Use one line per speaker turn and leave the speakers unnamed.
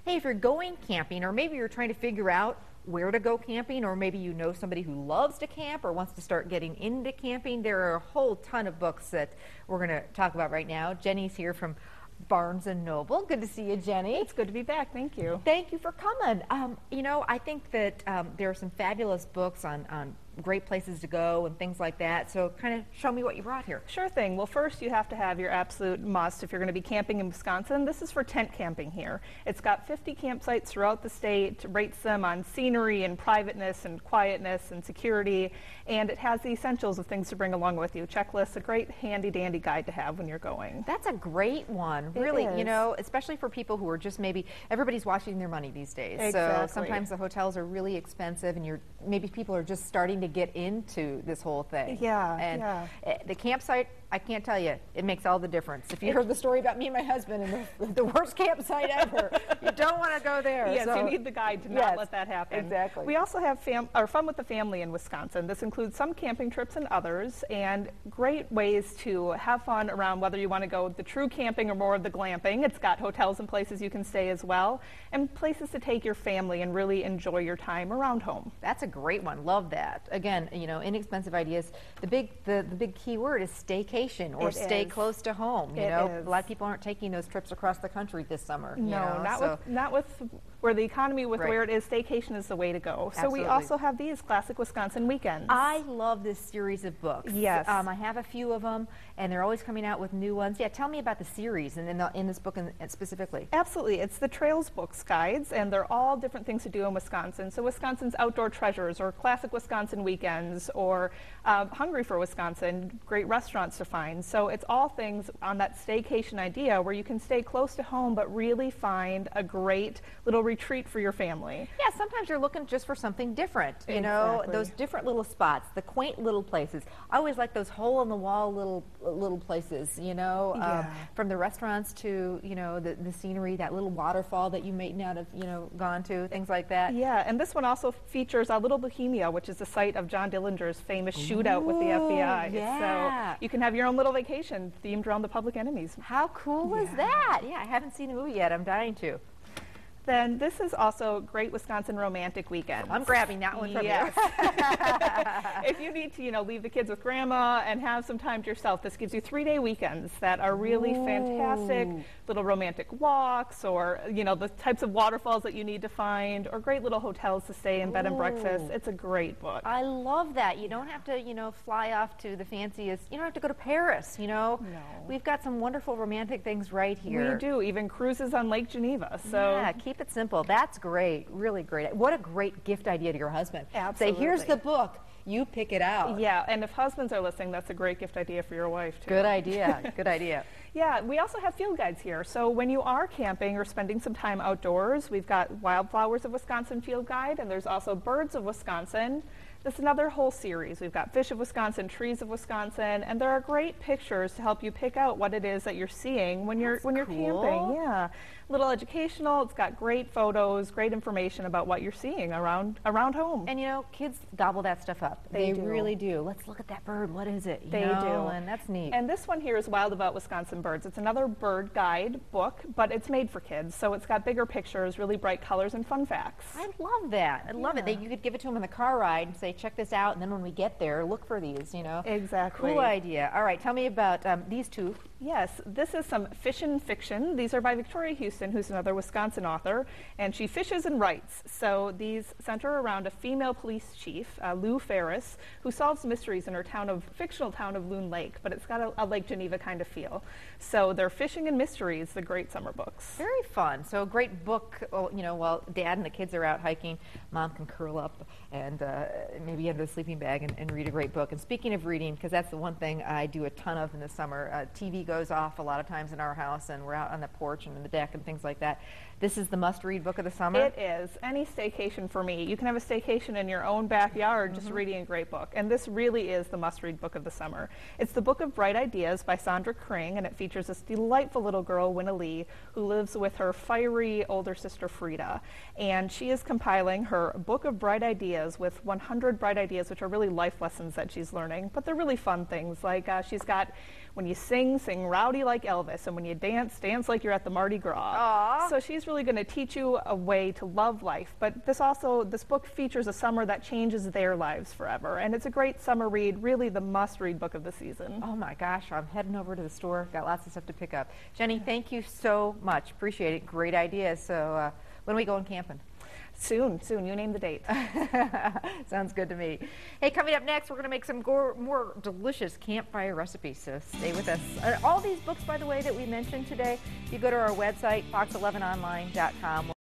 hey, if you're going camping, or maybe you're trying to figure out where to go camping, or maybe you know somebody who loves to camp or wants to start getting into camping, there are a whole ton of books that we're going to talk about right now. Jenny's here from Barnes & Noble. Good to see you, Jenny.
It's good to be back. Thank you.
Thank you for coming. You know, I think that there are some fabulous books on great places to go and things like that. So kind of show me what you brought here.
Sure thing. Well, first you have to have your absolute must if you're going to be camping in Wisconsin. This is for tent camping here. It's got 50 campsites throughout the state, rates them on scenery and privateness and quietness and security, and it has the essentials of things to bring along with you. Checklists, a great handy dandy guide to have when you're going.
That's a great one. Really, you know, especially for people who are just maybe, everybody's watching their money these days.
Exactly.
So sometimes the hotels are really expensive and maybe people are just starting to get into this whole thing.
Yeah,
and the campsite, I can't tell you, it makes all the difference. If you heard the story about me and my husband and the worst campsite ever, you don't want to go there.
Yes,
so,
you need the guide to not let that happen.
Exactly.
We also have fun with the family in Wisconsin. This includes some camping trips and others, and great ways to have fun around whether you want to go the true camping or more of the glamping. It's got hotels and places you can stay as well, and places to take your family and really enjoy your time around home.
That's a great one. Love that. Again, you know, inexpensive ideas. The big key word is staycation or stay close to home. You know, a lot of people aren't taking those trips across the country this summer.
No, not with where the economy where it is. Staycation is the way to go. So we also have these classic Wisconsin weekends.
I love this series of books.
Yes.
I have a few of them, and they're always coming out with new ones. Yeah, tell me about the series and in this book specifically.
Absolutely. It's the Trails Books guides, and they're all different things to do in Wisconsin. So Wisconsin's outdoor treasures, or classic Wisconsin weekends, or Hungry for Wisconsin, great restaurants to find. So it's all things on that staycation idea where you can stay close to home but really find a great little retreat for your family.
Yeah, sometimes you're looking just for something different. You know, those different little spots, the quaint little places. I always like those hole-in-the-wall little places, you know, from the restaurants to, you know, the scenery, that little waterfall that you may not have, you know, gone to, things like that.
Yeah, and this one also features Little Bohemia, which is the site of John Dillinger's famous shootout with the FBI.
Yeah.
So you can have your own little vacation themed around the Public Enemies.
How cool is that? Yeah, I haven't seen the movie yet. I'm dying to.
Then this is also great Wisconsin romantic weekend.
I'm grabbing that one from you.
If you need to, you know, leave the kids with grandma and have some time to yourself, this gives you 3-day weekends that are really fantastic. Little romantic walks, or, you know, the types of waterfalls that you need to find, or great little hotels to stay in, bed and breakfast. It's a great book.
I love that. You don't have to, you know, fly off to the fanciest. You don't have to go to Paris, you know.
No.
We've got some wonderful romantic things right here.
We do, even cruises on Lake Geneva. So
yeah, keep it simple. That's great. Really great. What a great gift idea to your husband.
Absolutely.
Say, here's the book. You pick it out.
Yeah, and if husbands are listening, that's a great gift idea for your wife, too.
Good idea. Good idea.
Yeah, we also have field guides here. So when you are camping or spending some time outdoors, we've got Wildflowers of Wisconsin field guide, and there's also Birds of Wisconsin. This is another whole series. We've got Fish of Wisconsin, Trees of Wisconsin, and there are great pictures to help you pick out what it is that you're seeing when you're camping. Yeah, little educational. It's got great photos, great information about what you're seeing around home.
And you know, kids gobble that stuff up. They
do.
Really do. Let's look at that bird. What is it?
They do,
and that's neat.
And this one here is Wild About Wisconsin Birds. It's another bird guide book, but it's made for kids, so it's got bigger pictures, really bright colors, and fun facts.
I love that. I love it. You could give it to them in the car ride and say, check this out, and then when we get there, look for these, you know.
Exactly.
Cool idea. All right, tell me about these two.
Yes, this is some fishin' fiction. These are by Victoria Houston, who's another Wisconsin author, and she fishes and writes. So these center around a female police chief, Lou Ferris, who solves mysteries in her fictional town of Loon Lake, but it's got a Lake Geneva kind of feel. So they're fishing and mysteries, the great summer books.
Very fun. So a great book, you know, while Dad and the kids are out hiking, Mom can curl up and maybe under the sleeping bag and read a great book. And speaking of reading, because that's the one thing I do a ton of in the summer, TV goes off a lot of times in our house, and we're out on the porch and in the deck and things like that. This is the must-read book of the summer?
It is. Any staycation for me. You can have a staycation in your own backyard just reading a great book. And this really is the must-read book of the summer. It's the Book of Bright Ideas by Sandra Kring, and it features this delightful little girl, Winna Lee, who lives with her fiery older sister, Frida. And she is compiling her Book of Bright Ideas with 100 bright ideas, which are really life lessons that she's learning. But they're really fun things. Like she's got, when you sing sing rowdy like Elvis, and when you dance, dance like you're at the Mardi Gras.
Aww.
So she's really going to teach you a way to love life. But this book features a summer that changes their lives forever. And it's a great summer read, really the must-read book of the season.
Oh my gosh, I'm heading over to the store. Got lots of stuff to pick up. Jenny, thank you so much. Appreciate it. Great idea. So when are we going camping?
Soon. You name the date.
Sounds good to me. Hey, coming up next, we're going to make some more delicious campfire recipes, so stay with us. All these books, by the way, that we mentioned today, you go to our website, fox11online.com.